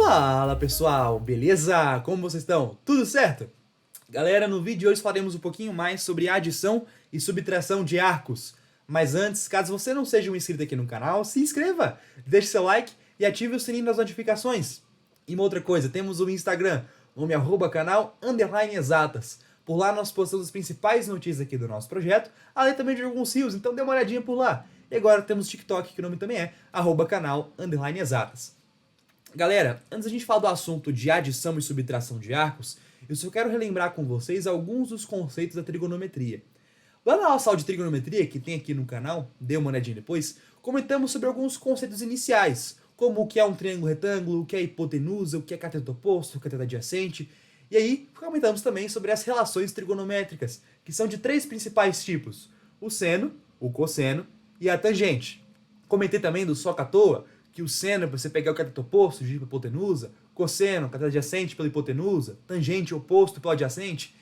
Fala pessoal, beleza? Como vocês estão? Tudo certo? Galera, no vídeo de hoje falaremos um pouquinho mais sobre adição e subtração de arcos. Mas antes, caso você não seja um inscrito aqui no canal, se inscreva, deixe seu like e ative o sininho das notificações. E uma outra coisa, temos o Instagram, nome @canal_exatas. Por lá nós postamos as principais notícias aqui do nosso projeto, além também de alguns rios, então dê uma olhadinha por lá. E agora temos o TikTok, que o nome também é @canal_exatas. Galera, antes da gente falar do assunto de adição e subtração de arcos, eu só quero relembrar com vocês alguns dos conceitos da trigonometria. Lá na nossa aula de trigonometria, que tem aqui no canal, dê uma olhadinha depois, comentamos sobre alguns conceitos iniciais, como o que é um triângulo retângulo, o que é hipotenusa, o que é cateto oposto, cateto adjacente, e aí comentamos também sobre as relações trigonométricas, que são de três principais tipos: o seno, o cosseno e a tangente. Comentei também do soca à toa, que o seno é para você pegar o cateto oposto de hipotenusa, cosseno, cateto adjacente pela hipotenusa, tangente oposto pelo adjacente.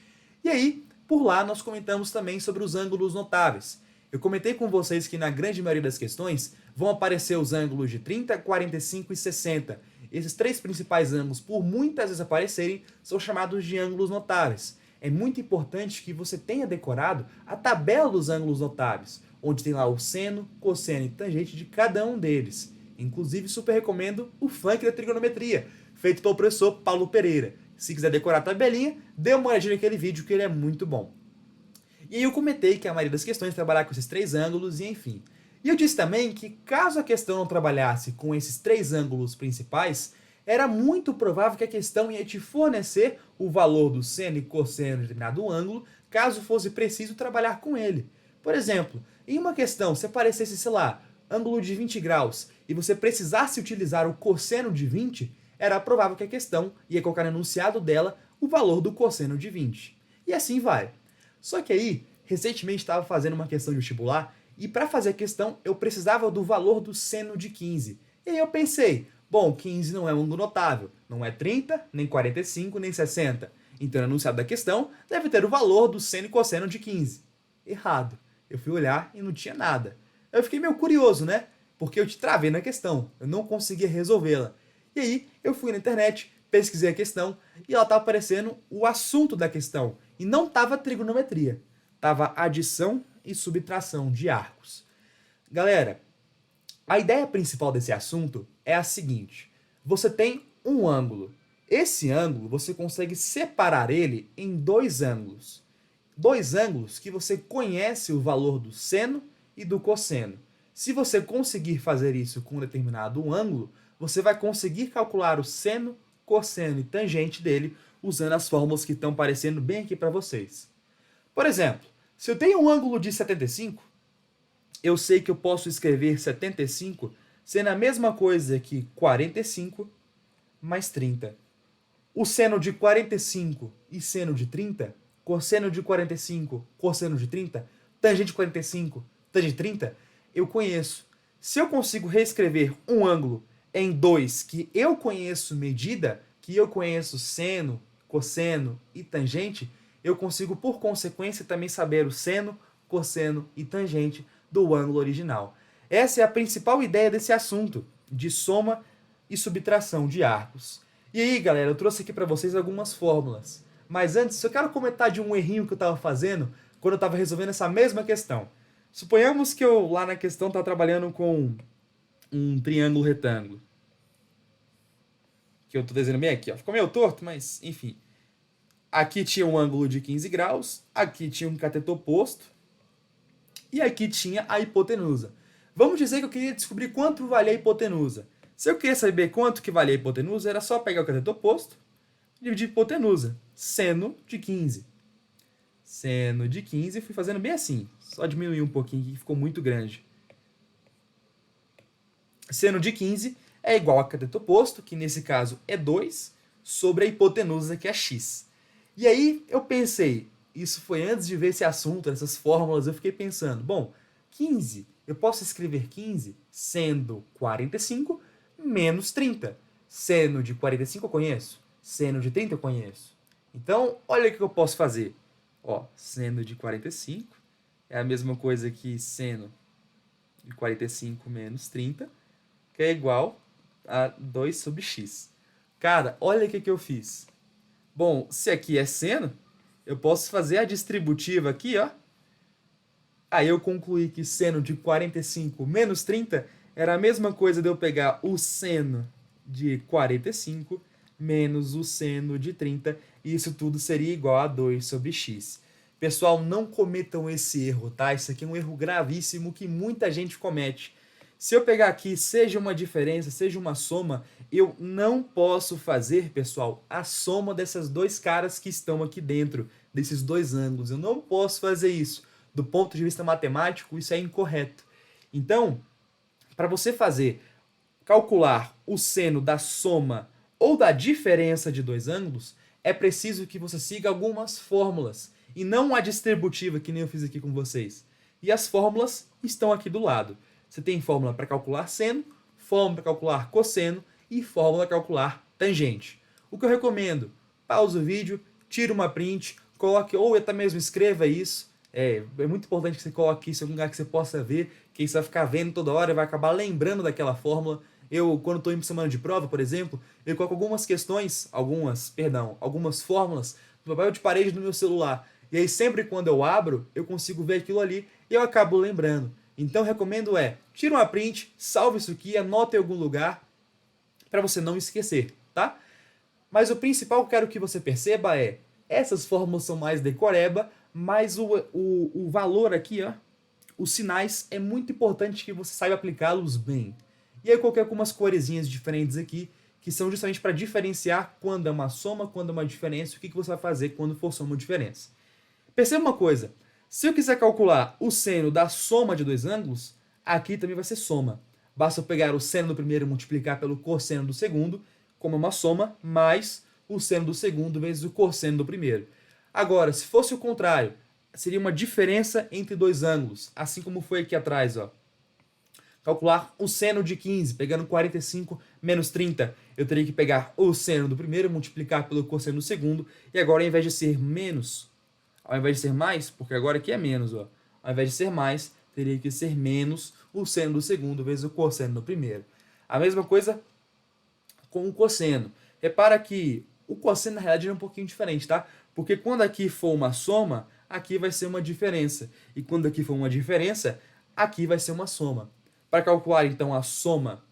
E aí, por lá, nós comentamos também sobre os ângulos notáveis. Eu comentei com vocês que na grande maioria das questões vão aparecer os ângulos de 30, 45 e 60. Esses três principais ângulos, por muitas vezes aparecerem, são chamados de ângulos notáveis. É muito importante que você tenha decorado a tabela dos ângulos notáveis, onde tem lá o seno, cosseno e tangente de cada um deles. Inclusive, super recomendo o funk da trigonometria, feito pelo professor Paulo Pereira. Se quiser decorar a tabelinha, dê uma olhadinha naquele vídeo que ele é muito bom. E aí eu comentei que a maioria das questões trabalhar com esses três ângulos e enfim. E eu disse também que caso a questão não trabalhasse com esses três ângulos principais, era muito provável que a questão ia te fornecer o valor do seno e cosseno de determinado ângulo, caso fosse preciso trabalhar com ele. Por exemplo, em uma questão, se aparecesse, sei lá, ângulo de 20 graus, e você precisasse utilizar o cosseno de 20, era provável que a questão ia colocar no enunciado dela o valor do cosseno de 20. E assim vai. Só que aí, recentemente estava fazendo uma questão de vestibular, e para fazer a questão eu precisava do valor do seno de 15. E aí eu pensei, bom, 15 não é um ângulo notável, não é 30, nem 45, nem 60. Então o enunciado da questão deve ter o valor do seno e cosseno de 15. Errado. Eu fui olhar e não tinha nada. Eu fiquei meio curioso, né? Porque eu te travei na questão, eu não conseguia resolvê-la. E aí eu fui na internet, pesquisei a questão e ela estava aparecendo o assunto da questão. E não estava trigonometria, estava adição e subtração de arcos. Galera, a ideia principal desse assunto é a seguinte: você tem um ângulo. Esse ângulo você consegue separar ele em dois ângulos. Dois ângulos que você conhece o valor do seno e do cosseno. Se você conseguir fazer isso com um determinado ângulo, você vai conseguir calcular o seno, cosseno e tangente dele usando as fórmulas que estão aparecendo bem aqui para vocês. Por exemplo, se eu tenho um ângulo de 75, eu sei que eu posso escrever 75 sendo a mesma coisa que 45 mais 30. O seno de 45 e seno de 30, cosseno de 45, cosseno de 30, tangente de 45, tangente de 30, eu conheço. Se eu consigo reescrever um ângulo em dois que eu conheço medida, que eu conheço seno, cosseno e tangente, eu consigo, por consequência, também saber o seno, cosseno e tangente do ângulo original. Essa é a principal ideia desse assunto, de soma e subtração de arcos. E aí, galera, eu trouxe aqui para vocês algumas fórmulas. Mas antes, eu quero comentar de um errinho que eu estava fazendo quando eu estava resolvendo essa mesma questão. Suponhamos que eu, lá na questão, estava trabalhando com um triângulo retângulo. Que eu estou desenhando bem aqui, ó. Ficou meio torto, mas enfim. Aqui tinha um ângulo de 15 graus, aqui tinha um cateto oposto, e aqui tinha a hipotenusa. Vamos dizer que eu queria descobrir quanto valia a hipotenusa. Se eu queria saber quanto que valia a hipotenusa, era só pegar o cateto oposto e dividir hipotenusa. Seno de 15. Seno de 15, fui fazendo bem assim. Só diminuir um pouquinho que ficou muito grande. Seno de 15 é igual a cateto oposto, que nesse caso é 2, sobre a hipotenusa, que é x. E aí eu pensei, isso foi antes de ver esse assunto, essas fórmulas, eu fiquei pensando, bom, 15, eu posso escrever 15 sendo 45 menos 30. Seno de 45 eu conheço, seno de 30 eu conheço. Então, olha o que eu posso fazer. Ó, seno de 45 é a mesma coisa que seno de 45 menos 30, que é igual a 2 sobre x. Cara, olha o que eu fiz. Bom, se aqui é seno, eu posso fazer a distributiva aqui, ó. Aí eu concluí que seno de 45 menos 30 era a mesma coisa de eu pegar o seno de 45 menos o seno de 30, e isso tudo seria igual a 2 sobre x. Pessoal, não cometam esse erro, tá? Isso aqui é um erro gravíssimo que muita gente comete. Se eu pegar aqui, seja uma diferença, seja uma soma, eu não posso fazer, pessoal, a soma dessas dois caras que estão aqui dentro, desses dois ângulos. Eu não posso fazer isso. Do ponto de vista matemático, isso é incorreto. Então, para você calcular o seno da soma ou da diferença de dois ângulos, é preciso que você siga algumas fórmulas, e não a distributiva que nem eu fiz aqui com vocês. E as fórmulas estão aqui do lado. Você tem fórmula para calcular seno, fórmula para calcular cosseno e fórmula para calcular tangente. O que eu recomendo? Pausa o vídeo, tira uma print, coloque, ou até mesmo escreva isso. É muito importante que você coloque isso em algum lugar que você possa ver, que você vai ficar vendo toda hora e vai acabar lembrando daquela fórmula. Eu, quando estou em semana de prova, por exemplo, eu coloco algumas fórmulas no papel de parede do meu celular. E aí sempre quando eu abro, eu consigo ver aquilo ali e eu acabo lembrando. Então, recomendo tira uma print, salve isso aqui, anota em algum lugar para você não esquecer, tá? Mas o principal que eu quero que você perceba essas fórmulas são mais decoreba, mas o valor aqui, ó, os sinais, é muito importante que você saiba aplicá-los bem. E aí eu coloquei algumas coresinhas diferentes aqui, que são justamente para diferenciar quando é uma soma, quando é uma diferença, o que você vai fazer quando for soma ou diferença. Perceba uma coisa, se eu quiser calcular o seno da soma de dois ângulos, aqui também vai ser soma. Basta eu pegar o seno do primeiro e multiplicar pelo cosseno do segundo, como é uma soma, mais o seno do segundo vezes o cosseno do primeiro. Agora, se fosse o contrário, seria uma diferença entre dois ângulos, assim como foi aqui atrás, ó. Calcular o seno de 15, pegando 45 menos 30, eu teria que pegar o seno do primeiro, multiplicar pelo cosseno do segundo, e agora ao invés de ser menos, ao invés de ser mais, porque agora aqui é menos, ó, ao invés de ser mais, teria que ser menos o seno do segundo vezes o cosseno do primeiro. A mesma coisa com o cosseno. Repara que o cosseno na realidade é um pouquinho diferente, tá? Porque quando aqui for uma soma, aqui vai ser uma diferença. E quando aqui for uma diferença, aqui vai ser uma soma. Para calcular então a soma,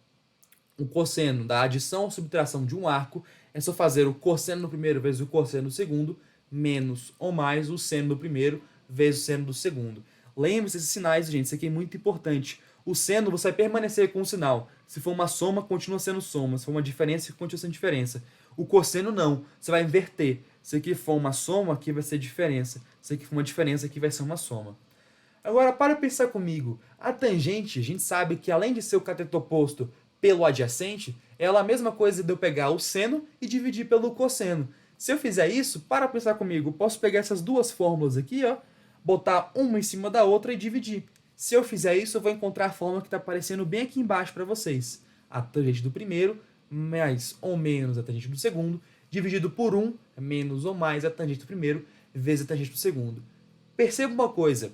o cosseno da adição ou subtração de um arco, é só fazer o cosseno do primeiro vezes o cosseno do segundo, menos ou mais o seno do primeiro vezes o seno do segundo. Lembre-se desses sinais, gente, isso aqui é muito importante. O seno você vai permanecer com o sinal. Se for uma soma, continua sendo soma. Se for uma diferença, continua sendo diferença. O cosseno não, você vai inverter. Se aqui for uma soma, aqui vai ser diferença. Se aqui for uma diferença, aqui vai ser uma soma. Agora, para pensar comigo, a tangente, a gente sabe que além de ser o cateto oposto pelo adjacente, ela é a mesma coisa de eu pegar o seno e dividir pelo cosseno. Se eu fizer isso, para pensar comigo, posso pegar essas duas fórmulas aqui, ó, botar uma em cima da outra e dividir. Se eu fizer isso, eu vou encontrar a fórmula que está aparecendo bem aqui embaixo para vocês. A tangente do primeiro mais ou menos a tangente do segundo, dividido por 1 menos ou mais a tangente do primeiro vezes a tangente do segundo. Perceba uma coisa,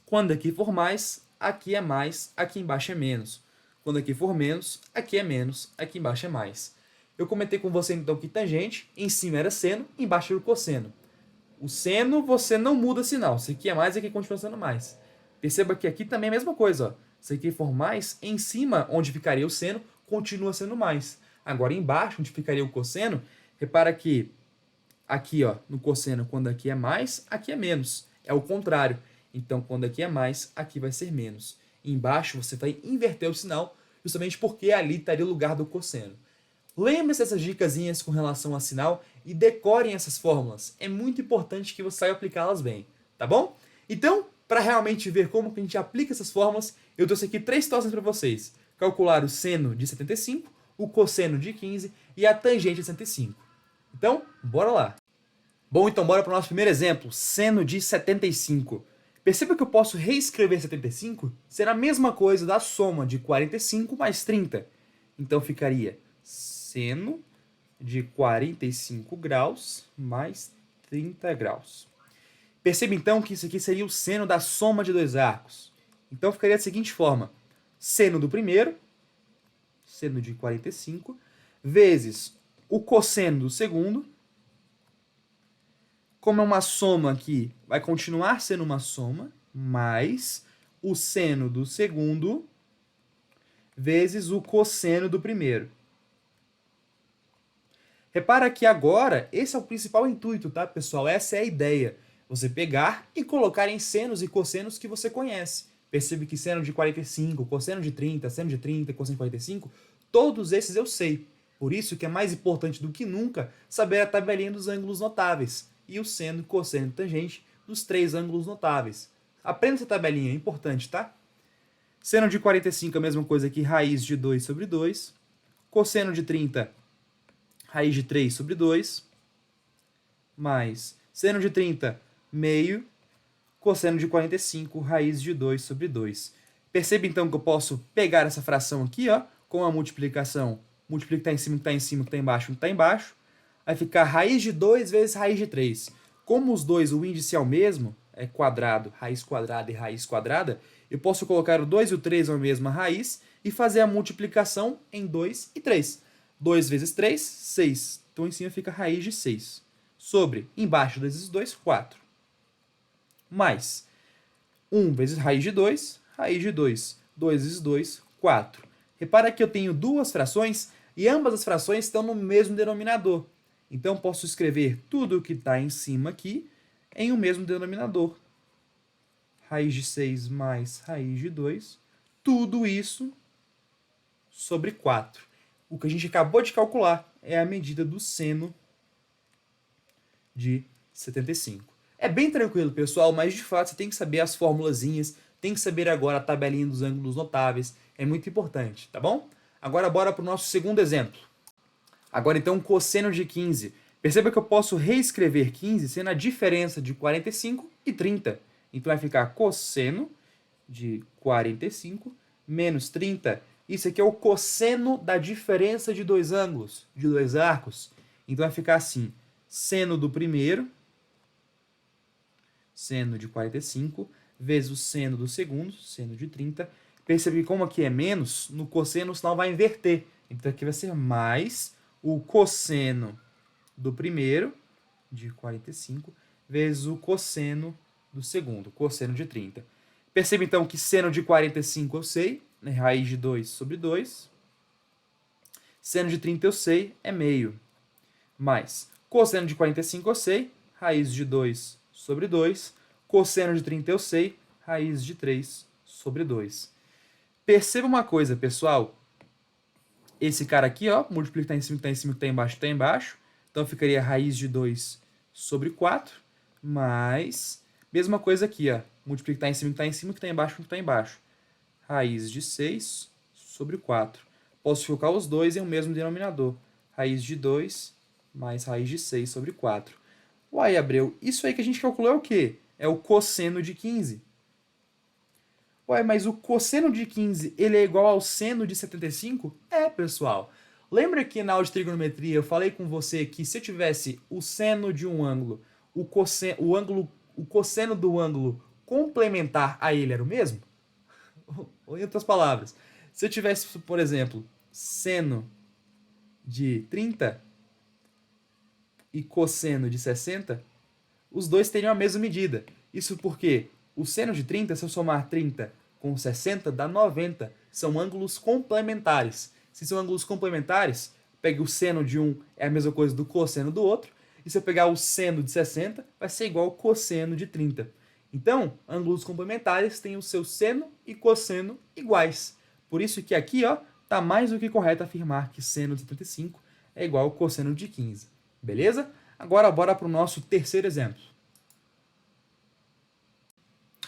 quando aqui for mais, aqui é mais, aqui embaixo é menos. Quando aqui for menos, aqui é menos, aqui embaixo é mais. Eu comentei com você então que tangente, em cima era seno, embaixo era o cosseno. O seno você não muda sinal, se aqui é mais, aqui continua sendo mais. Perceba que aqui também é a mesma coisa, ó. Se aqui for mais, em cima, onde ficaria o seno, continua sendo mais. Agora embaixo, onde ficaria o cosseno, repara que aqui, ó, no cosseno, quando aqui é mais, aqui é menos. É o contrário. Então, quando aqui é mais, aqui vai ser menos. E embaixo, você vai inverter o sinal, justamente porque ali estaria o lugar do cosseno. Lembre-se dessas dicasinhas com relação a sinal e decorem essas fórmulas. É muito importante que você saiba aplicá-las bem, tá bom? Então, para realmente ver como que a gente aplica essas fórmulas, eu trouxe aqui 3 situações para vocês. Calcular o seno de 75, o cosseno de 15 e a tangente de 75. Então, bora lá! Bom, então bora para o nosso primeiro exemplo, seno de 75. Perceba que eu posso reescrever 75 ser a mesma coisa da soma de 45 mais 30. Então ficaria seno de 45 graus mais 30 graus. Perceba então que isso aqui seria o seno da soma de dois arcos. Então ficaria da seguinte forma, seno do primeiro, seno de 45, vezes o cosseno do segundo. Como é uma soma aqui, vai continuar sendo uma soma, mais o seno do segundo vezes o cosseno do primeiro. Repara que agora, esse é o principal intuito, tá, pessoal? Essa é a ideia. Você pegar e colocar em senos e cossenos que você conhece. Percebe que seno de 45, cosseno de 30, seno de 30, cosseno de 45, todos esses eu sei. Por isso que é mais importante do que nunca saber a tabelinha dos ângulos notáveis e o seno, cosseno e tangente dos 3 ângulos notáveis. Aprenda essa tabelinha, é importante, tá? Seno de 45 é a mesma coisa que raiz de 2 sobre 2. Cosseno de 30, raiz de 3 sobre 2. Mais seno de 30, meio. Cosseno de 45, raiz de 2 sobre 2. Perceba então que eu posso pegar essa fração aqui, ó, com a multiplicação. Multiplica que está em cima, que está em cima, que está embaixo, que está embaixo. Vai ficar raiz de 2 vezes raiz de 3. Como os dois, o índice é o mesmo, é quadrado, raiz quadrada e raiz quadrada, eu posso colocar o 2 e o 3 na mesma raiz e fazer a multiplicação em 2 e 3. 2 vezes 3, 6. Então, em cima fica raiz de 6. Sobre, embaixo desses 2, 4. Mais 1 vezes raiz de 2, raiz de 2. 2 vezes 2, 4. Repara que eu tenho duas frações e ambas as frações estão no mesmo denominador. Então, posso escrever tudo o que está em cima aqui em um mesmo denominador. Raiz de 6 mais raiz de 2. Tudo isso sobre 4. O que a gente acabou de calcular é a medida do seno de 75. É bem tranquilo, pessoal, mas de fato você tem que saber as formulazinhas, tem que saber agora a tabelinha dos ângulos notáveis. É muito importante, tá bom? Agora bora para o nosso segundo exemplo. Agora então, cosseno de 15. Perceba que eu posso reescrever 15 sendo a diferença de 45 e 30. Então vai ficar cosseno de 45 menos 30. Isso aqui é o cosseno da diferença de dois ângulos, de dois arcos. Então vai ficar assim, seno do primeiro, seno de 45, vezes o seno do segundo, seno de 30. Percebe que como aqui é menos, no cosseno o sinal vai inverter. Então aqui vai ser mais o cosseno do primeiro, de 45, vezes o cosseno do segundo, cosseno de 30. Perceba então que seno de 45 eu sei, né, raiz de 2 sobre 2. Seno de 30 eu sei, é meio. Mais cosseno de 45 eu sei, raiz de 2 sobre 2. Cosseno de 30 eu sei, raiz de 3 sobre 2. Perceba uma coisa, pessoal. Esse cara aqui, ó, multiplica que está em cima, que está em cima, que está embaixo, está embaixo. Então ficaria raiz de 2 sobre 4, mais... Mesma coisa aqui, ó. Multiplica que está em cima, que está em cima, que está embaixo, que está embaixo. Raiz de 6 sobre 4. Posso colocar os dois em um mesmo denominador. Raiz de 2 mais raiz de 6 sobre 4. Uai, Abreu, isso aí que a gente calculou é o quê? É o cosseno de 15. Ué, mas o cosseno de 15 ele é igual ao seno de 75? É, pessoal. Lembra que na aula de trigonometria eu falei com você que se eu tivesse o seno de um ângulo, o cosseno do ângulo complementar a ele era o mesmo? Ou em outras palavras, se eu tivesse, por exemplo, seno de 30 e cosseno de 60, os dois teriam a mesma medida. Isso porque o seno de 30, se eu somar 30 com 60, dá 90. São ângulos complementares. Se são ângulos complementares, pegue o seno de um, é a mesma coisa do cosseno do outro. E se eu pegar o seno de 60, vai ser igual ao cosseno de 30. Então, ângulos complementares têm o seu seno e cosseno iguais. Por isso que aqui, ó, tá mais do que correto afirmar que seno de 75 é igual ao cosseno de 15. Beleza? Agora bora para o nosso terceiro exemplo.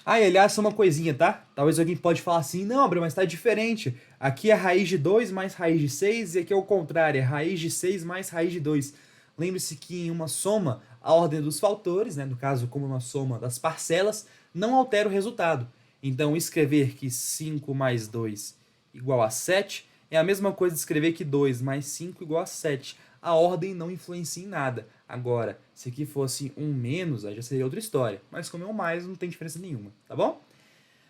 Ah, e aliás, só uma coisinha, tá? Talvez alguém pode falar assim, não, Abreu, mas tá diferente. Aqui é raiz de 2 mais raiz de 6 e aqui é o contrário, é raiz de 6 mais raiz de 2. Lembre-se que em uma soma, a ordem dos fatores, né, no caso como uma soma das parcelas, não altera o resultado. Então, escrever que 5 mais 2 igual a 7 é a mesma coisa de escrever que 2 mais 5 igual a 7. A ordem não influencia em nada. Agora, se aqui fosse um menos, aí já seria outra história. Mas como é um mais, não tem diferença nenhuma, tá bom?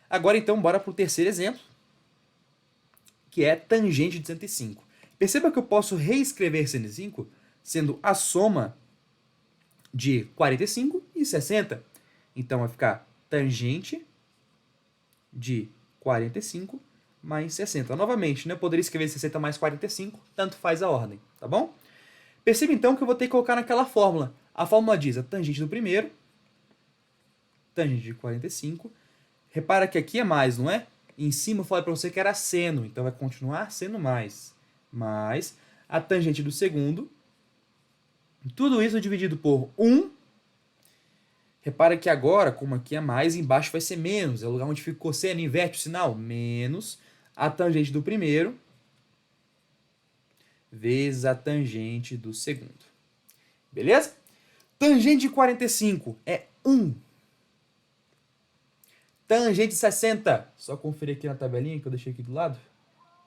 Agora, então, bora para o terceiro exemplo, que é tangente de 105. Perceba que eu posso reescrever 105 sendo a soma de 45 e 60. Então vai ficar tangente de 45 mais 60. Novamente, né? Eu poderia escrever 60 mais 45, tanto faz a ordem, tá bom? Perceba então que eu vou ter que colocar naquela fórmula. A fórmula diz a tangente do primeiro, tangente de 45. Repara que aqui é mais, não é? Em cima eu falei para você que era seno, então vai continuar sendo mais. Mais a tangente do segundo. Tudo isso dividido por 1. Repara que agora, como aqui é mais, embaixo vai ser menos. É o lugar onde ficou seno, inverte o sinal. Menos a tangente do primeiro vezes a tangente do segundo. Beleza? Tangente de 45 é 1. Tangente de 60. Só conferir aqui na tabelinha que eu deixei aqui do lado.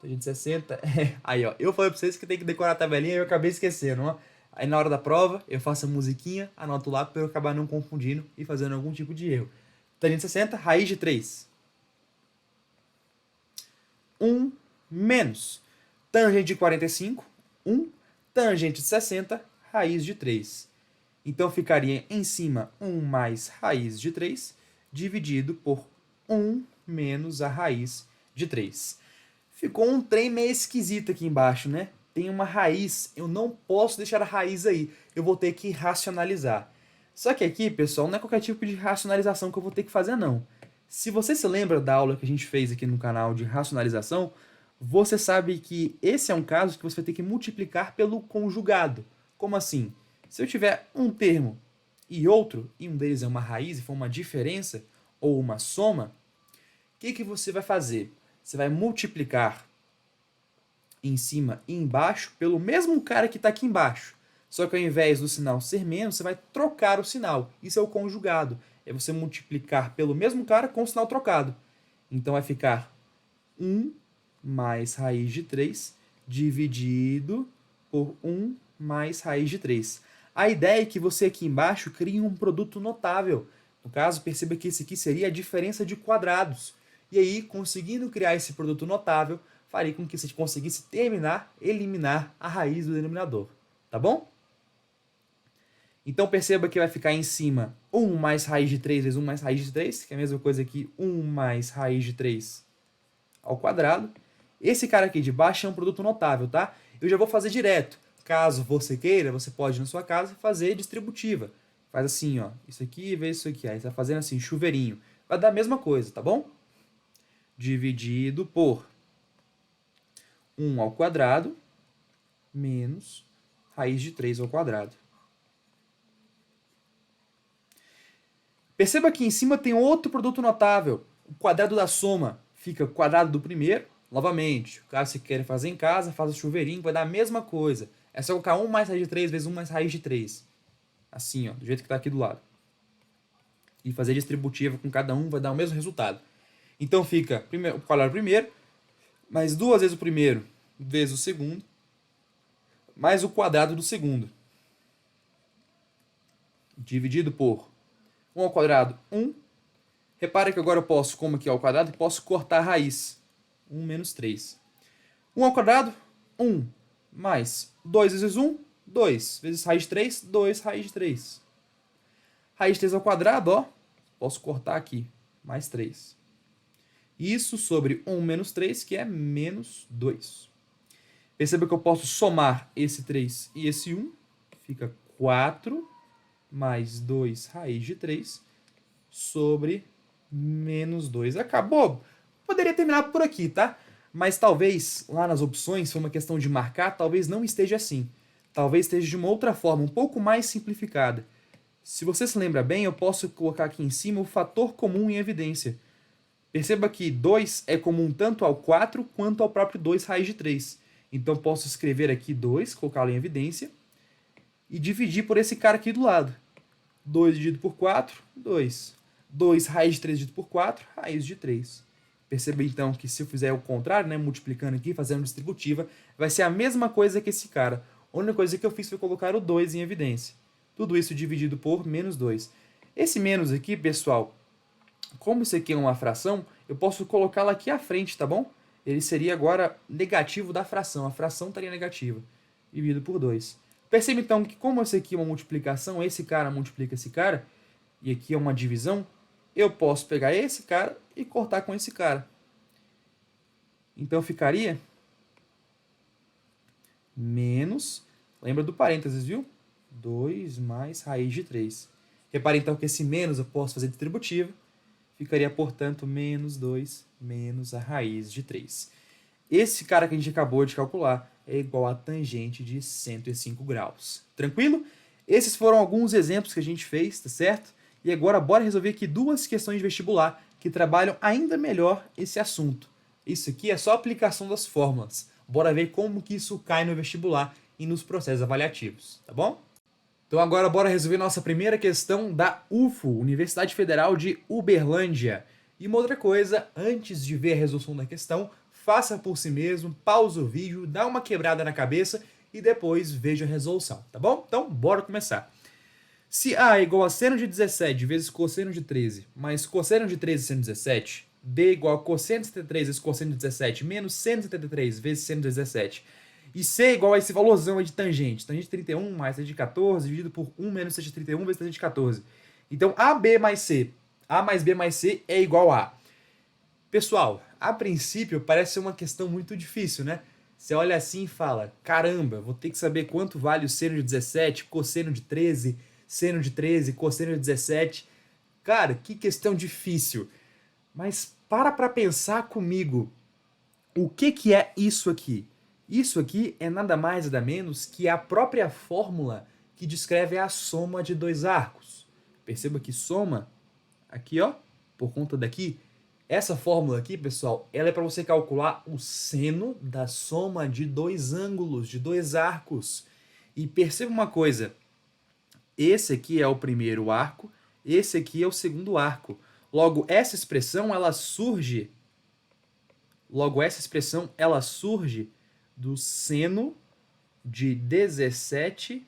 Tangente de 60. Aí, ó. Eu falei pra vocês que tem que decorar a tabelinha e eu acabei esquecendo, ó. Aí na hora da prova, eu faço a musiquinha, anoto lá para eu acabar não confundindo e fazendo algum tipo de erro. Tangente de 60, raiz de 3. 1 menos. Tangente de 45, 1. Tangente de 60, raiz de 3. Então ficaria em cima 1 mais raiz de 3, dividido por 1 menos a raiz de 3. Ficou um trem meio esquisito aqui embaixo, né? Tem uma raiz, eu não posso deixar a raiz aí, eu vou ter que racionalizar. Só que aqui, pessoal, não é qualquer tipo de racionalização que eu vou ter que fazer, não. Se você se lembra da aula que a gente fez aqui no canal de racionalização, você sabe que esse é um caso que você vai ter que multiplicar pelo conjugado. Como assim? Se eu tiver um termo e outro, e um deles é uma raiz e for uma diferença, ou uma soma, o que você vai fazer? Você vai multiplicar em cima e embaixo pelo mesmo cara que está aqui embaixo. Só que ao invés do sinal ser menos, você vai trocar o sinal. Isso é o conjugado. É você multiplicar pelo mesmo cara com o sinal trocado. Então vai ficar 1 mais raiz de 3 dividido por 1 mais raiz de 3. A ideia é que você aqui embaixo crie um produto notável. No caso, perceba que esse aqui seria a diferença de quadrados. E aí, conseguindo criar esse produto notável, faria com que você conseguisse eliminar a raiz do denominador. Tá bom? Então perceba que vai ficar em cima 1 mais raiz de 3 vezes 1 mais raiz de 3, que é a mesma coisa que 1 mais raiz de 3 ao quadrado. Esse cara aqui de baixo é um produto notável, tá? Eu já vou fazer direto. Caso você queira, você pode na sua casa fazer distributiva. Faz assim, ó, isso aqui vezes isso aqui. Aí você vai fazendo assim, chuveirinho. Vai dar a mesma coisa, tá bom? Dividido por 1 ao quadrado menos raiz de 3 ao quadrado. Perceba que em cima tem outro produto notável. O quadrado da soma fica o quadrado do primeiro. Novamente, caso você queira fazer em casa, faz o chuveirinho, vai dar a mesma coisa. É só colocar 1 mais raiz de 3 vezes 1 mais raiz de 3. Assim, ó, do jeito que está aqui do lado. E fazer distributiva com cada um vai dar o mesmo resultado. Então fica o quadrado do primeiro, mais 2 vezes o primeiro vezes o segundo, mais o quadrado do segundo. Dividido por 1 ao quadrado, 1. Repara que agora eu posso, como aqui é ao quadrado, posso cortar a raiz. 1 menos 3. 1 ao quadrado, 1. Mais 2 vezes 1, 2. Vezes raiz de 3, 2 raiz de 3. Raiz de 3 ao quadrado, ó. Posso cortar aqui. Mais 3. Isso sobre 1 menos 3, que é menos 2. Perceba que eu posso somar esse 3 e esse 1. Fica 4 mais 2 raiz de 3 sobre menos 2. Acabou. Poderia terminar por aqui, tá? Mas talvez lá nas opções, foi uma questão de marcar, talvez não esteja assim. Talvez esteja de uma outra forma, um pouco mais simplificada. Se você se lembra bem, eu posso colocar aqui em cima o fator comum em evidência. Perceba que 2 é comum tanto ao 4 quanto ao próprio 2 raiz de 3. Então posso escrever aqui 2, colocá-lo em evidência, e dividir por esse cara aqui do lado. 2 dividido por 4, 2. 2 raiz de 3 dividido por 4, raiz de 3. Perceba então que se eu fizer o contrário, né, multiplicando aqui, fazendo distributiva, vai ser a mesma coisa que esse cara. A única coisa que eu fiz foi colocar o 2 em evidência. Tudo isso dividido por menos 2. Esse menos aqui, pessoal, como isso aqui é uma fração, eu posso colocá-la aqui à frente, tá bom? Ele seria agora negativo da fração. A fração estaria negativa. Dividido por 2. Perceba então que como esse aqui é uma multiplicação, esse cara multiplica esse cara, e aqui é uma divisão, eu posso pegar esse cara e cortar com esse cara. Então ficaria menos, lembra do parênteses, viu? 2 mais raiz de 3. Repare então que esse menos eu posso fazer distributivo, ficaria, portanto, menos 2 menos a raiz de 3. Esse cara que a gente acabou de calcular é igual a tangente de 105 graus. Tranquilo? Esses foram alguns exemplos que a gente fez, tá certo? E agora bora resolver aqui duas questões de vestibular que trabalham ainda melhor esse assunto. Isso aqui é só a aplicação das fórmulas. Bora ver como que isso cai no vestibular e nos processos avaliativos, tá bom? Então agora bora resolver nossa primeira questão da UFO, Universidade Federal de Uberlândia. E uma outra coisa, antes de ver a resolução da questão, faça por si mesmo, pausa o vídeo, dá uma quebrada na cabeça e depois veja a resolução, tá bom? Então bora começar. Se A é igual a seno de 17 vezes cosseno de 13, mais cosseno de 13 seno de 17, B é igual a cosseno de 73 vezes cosseno de 17, menos seno de 73 vezes seno de 17, e C é igual a esse valorzão aí de tangente. Tangente de 31 mais tangente de 14, dividido por 1 menos tangente de 31 vezes tangente de 14. Então, AB mais C, A mais B mais C é igual a... Pessoal, a princípio parece ser uma questão muito difícil, né? Você olha assim e fala, caramba, vou ter que saber quanto vale o seno de 17, cosseno de 13, seno de 13, cosseno de 17. Cara, que questão difícil. Mas para pensar comigo, o que é isso aqui? Isso aqui é nada mais nada menos que a própria fórmula que descreve a soma de dois arcos. Perceba que soma, aqui ó, por conta daqui, essa fórmula aqui, pessoal, ela é para você calcular o seno da soma de dois ângulos, de dois arcos. E perceba uma coisa, esse aqui é o primeiro arco, esse aqui é o segundo arco. Logo, essa expressão, ela surge do seno de 17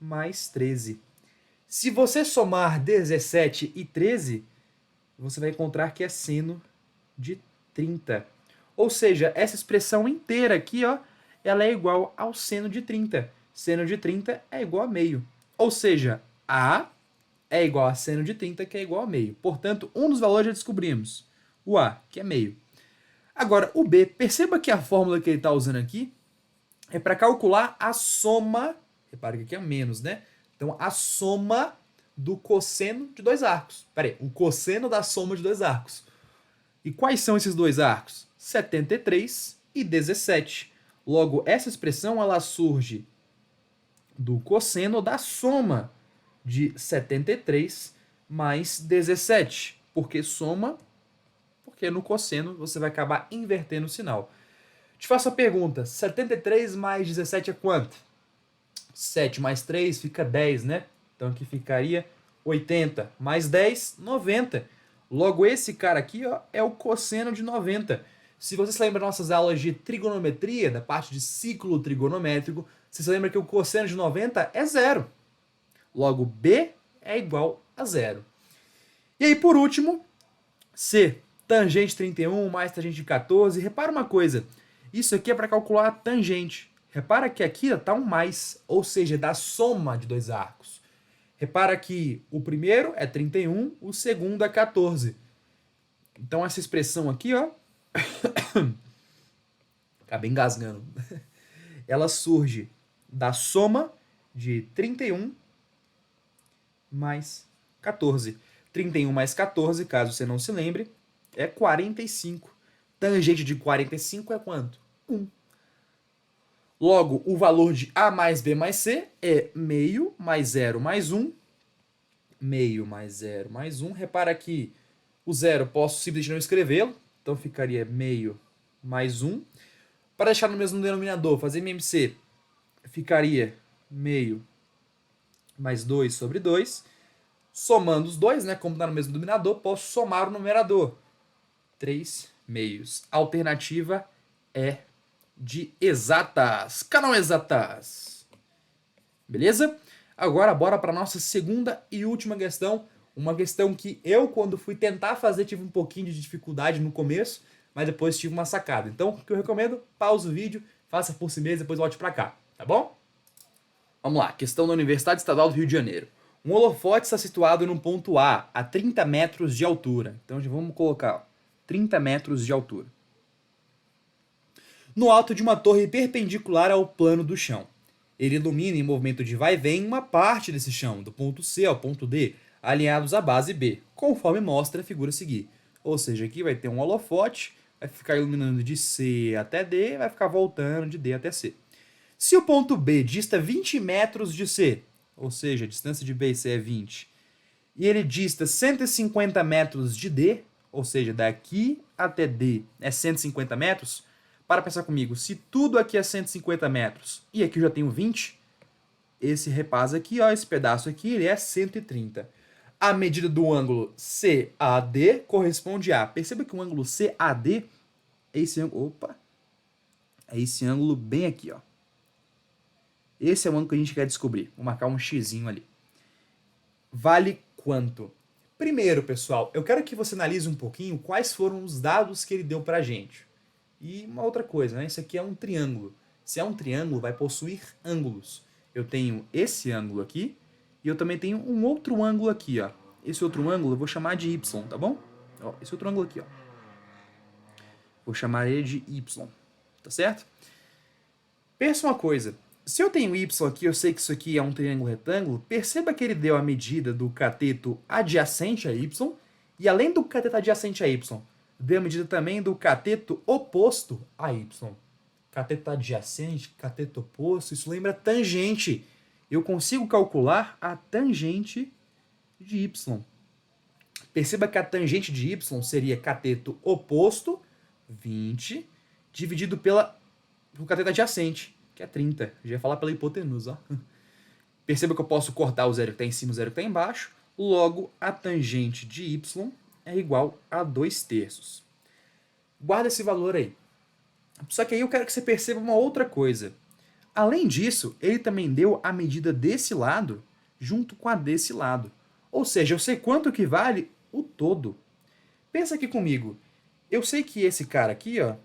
mais 13. Se você somar 17 e 13, você vai encontrar que é seno de 30. Ou seja, essa expressão inteira aqui, ó, ela é igual ao seno de 30. Seno de 30 é igual a meio. Ou seja, A é igual a seno de 30, que é igual a meio. Portanto, um dos valores já descobrimos. O A, que é meio. Agora, o B, perceba que a fórmula que ele está usando aqui é para calcular a soma, repare que aqui é menos, né? Então, a soma do cosseno de dois arcos. Peraí, o cosseno da soma de dois arcos. E quais são esses dois arcos? 73 e 17. Logo, essa expressão ela surge do cosseno da soma de 73 mais 17. Por que soma? Porque no cosseno você vai acabar invertendo o sinal. Te faço a pergunta, 73 mais 17 é quanto? 7 mais 3 fica 10, né? Então aqui ficaria 80. Mais 10, 90. Logo esse cara aqui ó, é o cosseno de 90. Se você se lembra das nossas aulas de trigonometria, da parte de ciclo trigonométrico, você se lembra que o cosseno de 90 é zero. Logo B é igual a zero. E aí por último, C. Tangente de 31 mais tangente de 14. Repara uma coisa, isso aqui é para calcular a tangente. Repara que aqui está um mais, ou seja, da soma de dois arcos. Repara que o primeiro é 31, o segundo é 14. Então essa expressão aqui, ó, acabei engasgando. Ela surge da soma de 31 mais 14. 31 mais 14, caso você não se lembre, é 45. Tangente de 45 é quanto? 1. Logo, o valor de A mais B mais C é meio mais 0 mais 1. Meio mais 0 mais 1. Repara que o 0 posso simplesmente não escrevê-lo. Então ficaria meio mais 1. Para deixar no mesmo denominador, fazer MMC, ficaria meio mais 2 sobre 2. Somando os dois, né, como está no mesmo denominador, posso somar o numerador. 3 meios. A alternativa é de exatas. Canal Exatas. Beleza? Agora bora para a nossa segunda e última questão. Uma questão que eu, quando fui tentar fazer, tive um pouquinho de dificuldade no começo, mas depois tive uma sacada. Então, o que eu recomendo, pausa o vídeo, faça por si mesmo e depois volte para cá, tá bom? Vamos lá, questão da Universidade Estadual do Rio de Janeiro. Um holofote está situado no ponto A 30 metros de altura. Então já vamos colocar ó, 30 metros de altura. No alto de uma torre perpendicular ao plano do chão. Ele ilumina em movimento de vai e vem uma parte desse chão, do ponto C ao ponto D, alinhados à base B, conforme mostra a figura a seguir. Ou seja, aqui vai ter um holofote, vai ficar iluminando de C até D, vai ficar voltando de D até C. Se o ponto B dista 20 metros de C, ou seja, a distância de B e C é 20, e ele dista 150 metros de D, ou seja, daqui até D é 150 metros, para pensar comigo, se tudo aqui é 150 metros e aqui eu já tenho 20, esse rapaz aqui, ó, esse pedaço aqui, ele é 130. A medida do ângulo CAD corresponde a... Perceba que o ângulo CAD é esse ângulo... Opa! É esse ângulo bem aqui, ó. Esse é o ângulo que a gente quer descobrir. Vou marcar um xizinho ali. Vale quanto? Primeiro, pessoal, eu quero que você analise um pouquinho quais foram os dados que ele deu pra gente. E uma outra coisa, né? Isso aqui é um triângulo. Se é um triângulo, vai possuir ângulos. Eu tenho esse ângulo aqui e eu também tenho um outro ângulo aqui, ó. Esse outro ângulo eu vou chamar de Y, tá bom? Ó, esse outro ângulo aqui, ó. Vou chamar ele de Y, tá certo? Pensa uma coisa. Se eu tenho Y aqui, eu sei que isso aqui é um triângulo retângulo, perceba que ele deu a medida do cateto adjacente a Y e além do cateto adjacente a Y, deu a medida também do cateto oposto a Y. Cateto adjacente, cateto oposto, isso lembra tangente. Eu consigo calcular a tangente de Y. Perceba que a tangente de Y seria cateto oposto, 20, dividido pelo cateto adjacente, que é 30. Eu já ia falar pela hipotenusa, ó. Perceba que eu posso cortar o zero que está em cima e o zero que está embaixo. Logo, a tangente de Y é igual a 2/3. Guarda esse valor aí. Só que aí eu quero que você perceba uma outra coisa. Além disso, ele também deu a medida desse lado junto com a desse lado. Ou seja, eu sei quanto que vale o todo. Pensa aqui comigo. Eu sei que esse cara aqui, ó,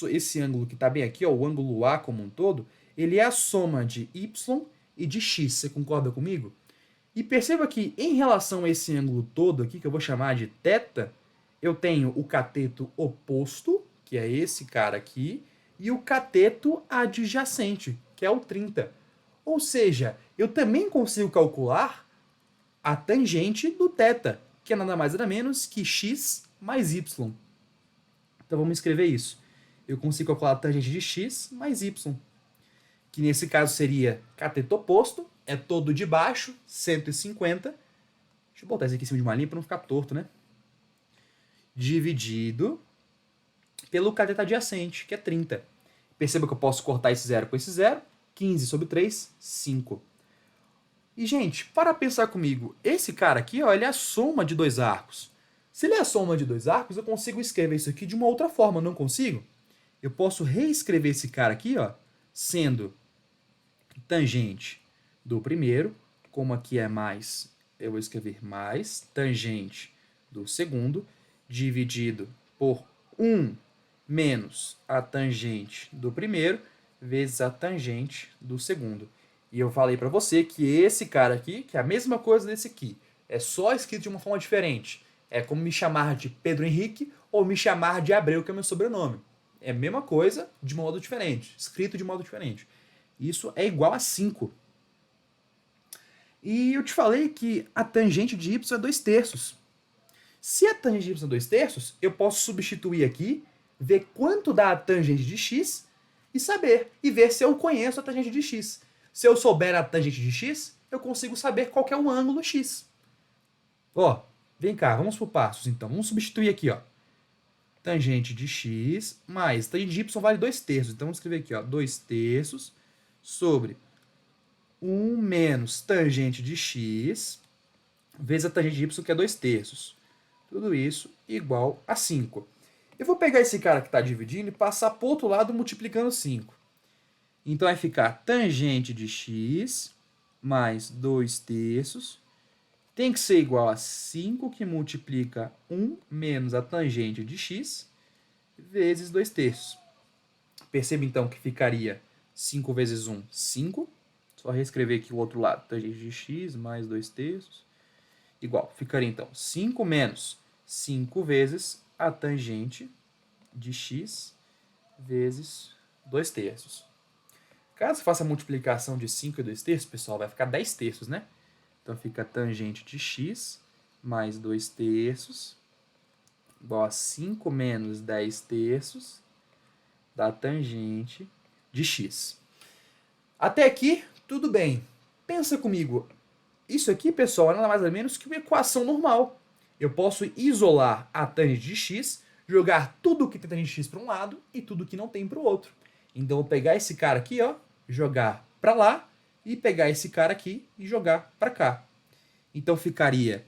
esse ângulo que está bem aqui, ó, o ângulo A como um todo, ele é a soma de Y e de X. Você concorda comigo? E perceba que em relação a esse ângulo todo aqui, que eu vou chamar de θ, eu tenho o cateto oposto, que é esse cara aqui, e o cateto adjacente, que é o 30. Ou seja, eu também consigo calcular a tangente do θ, que é nada mais nada menos que x mais y. Então vamos escrever isso. Eu consigo calcular a tangente de x mais y, que nesse caso seria cateto oposto, é todo de baixo, 150. Deixa eu botar isso aqui em cima de uma linha para não ficar torto, né? Dividido pelo cateto adjacente, que é 30. Perceba que eu posso cortar esse zero com esse zero. 15 sobre 3, 5. E, gente, para pensar comigo, esse cara aqui, ó, ele é a soma de dois arcos. Se ele é a soma de dois arcos, eu consigo escrever isso aqui de uma outra forma, não consigo? Eu posso reescrever esse cara aqui, ó, sendo tangente do primeiro, como aqui é mais, eu vou escrever mais, tangente do segundo, dividido por 1 menos a tangente do primeiro, vezes a tangente do segundo. E eu falei para você que esse cara aqui, que é a mesma coisa desse aqui, é só escrito de uma forma diferente. É como me chamar de Pedro Henrique ou me chamar de Abreu, que é meu sobrenome. É a mesma coisa, de modo diferente, escrito de modo diferente. Isso é igual a 5. E eu te falei que a tangente de y é 2/3. Se a tangente de y é 2/3, eu posso substituir aqui, ver quanto dá a tangente de x e saber, e ver se eu conheço a tangente de x. Se eu souber a tangente de x, eu consigo saber qual que é o ângulo x. Ó, vem cá, vamos por passos então. Vamos substituir aqui, ó. Tangente de x mais tangente de y vale 2/3. Então vamos escrever aqui, ó, 2/3 sobre 1 menos tangente de x vezes a tangente de y, que é 2/3. Tudo isso igual a 5. Eu vou pegar esse cara que está dividindo e passar para o outro lado multiplicando 5. Então vai ficar tangente de x mais 2/3 tem que ser igual a 5, que multiplica 1 menos a tangente de x vezes 2/3. Perceba então que ficaria 5 vezes 1, 5, Só reescrever aqui o outro lado. Tangente de x mais 2/3. Igual. Ficaria, então, 5 menos 5 vezes a tangente de x vezes 2/3. Caso faça a multiplicação de 5 e 2/3, pessoal, vai ficar 10/3, né? Então, fica a tangente de x mais 2/3 igual a 5 menos 10/3 da tangente de x. Até aqui, tudo bem. Pensa comigo. Isso aqui, pessoal, é nada mais ou menos que uma equação normal. Eu posso isolar a tangente de x, jogar tudo que tem tangente de x para um lado e tudo que não tem para o outro. Então, eu vou pegar esse cara aqui, ó, jogar para lá e pegar esse cara aqui e jogar para cá. Então, ficaria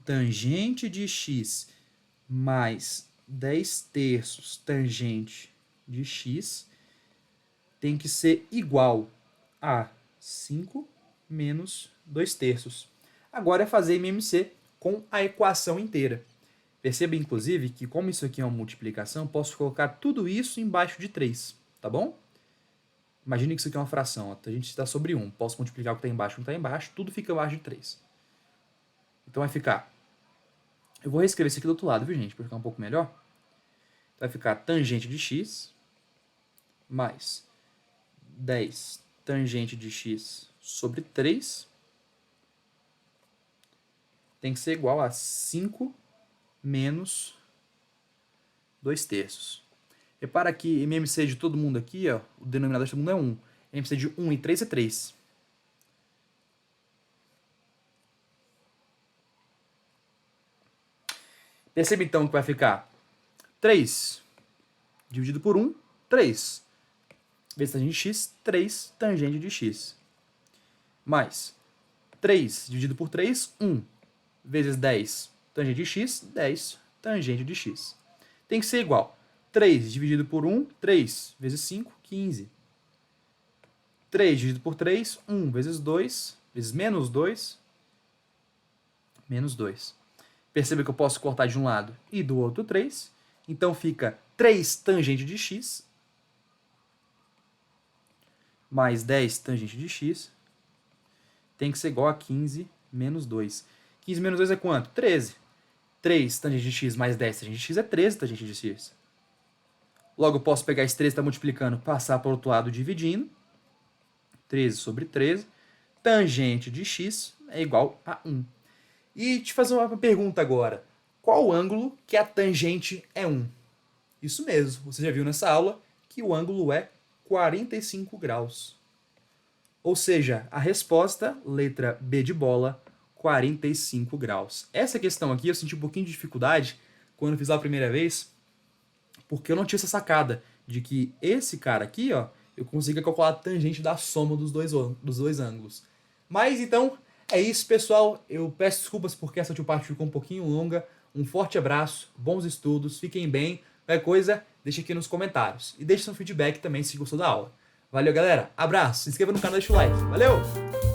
tangente de x mais 10/3 tangente de x tem que ser igual a 5 menos 2/3. Agora é fazer MMC com a equação inteira. Perceba, inclusive, que como isso aqui é uma multiplicação, posso colocar tudo isso embaixo de 3, tá bom? Imagine que isso aqui é uma fração, a gente está sobre 1. Posso multiplicar o que está embaixo com o que está embaixo, tudo fica abaixo de 3. Então vai ficar... Eu vou reescrever isso aqui do outro lado, viu, gente? Para ficar um pouco melhor. Vai ficar tangente de x mais 10 tangente de x sobre 3 tem que ser igual a 5 menos 2/3. Repara que MMC de todo mundo aqui, ó, o denominador de todo mundo é 1. MMC de 1 e 3 é 3. Perceba então que vai ficar 3 dividido por 1, 3. Vezes tangente de x, 3 tangente de x. Mais 3 dividido por 3, 1. Vezes 10 tangente de x, 10 tangente de x. Tem que ser igual. 3 dividido por 1, 3. Vezes 5, 15. 3 dividido por 3, 1. Vezes 2, vezes menos 2, menos 2. Perceba que eu posso cortar de um lado e do outro 3. Então fica 3 tangente de x mais 10 tangente de x tem que ser igual a 15 menos 2. 15 menos 2 é quanto? 13. 3 tangente de x mais 10 tangente de x é 13 tangente de x. Logo, eu posso pegar esse 13 que está multiplicando, passar para o outro lado dividindo. 13 sobre 13. Tangente de x é igual a 1. E te fazer uma pergunta agora. Qual o ângulo que a tangente é 1? Isso mesmo, você já viu nessa aula que o ângulo é 45 graus. Ou seja, a resposta, letra B de bola, 45 graus. Essa questão aqui eu senti um pouquinho de dificuldade quando eu fiz lá a primeira vez, porque eu não tinha essa sacada de que esse cara aqui, ó, eu consiga calcular a tangente da soma dos dois ângulos. Mas então, é isso, pessoal. Eu peço desculpas porque essa última parte ficou um pouquinho longa. Um forte abraço, bons estudos, fiquem bem. Qualquer coisa, deixa aqui nos comentários. E deixe seu feedback também se gostou da aula. Valeu, galera. Abraço. Se inscreva no canal e deixa o like. Valeu!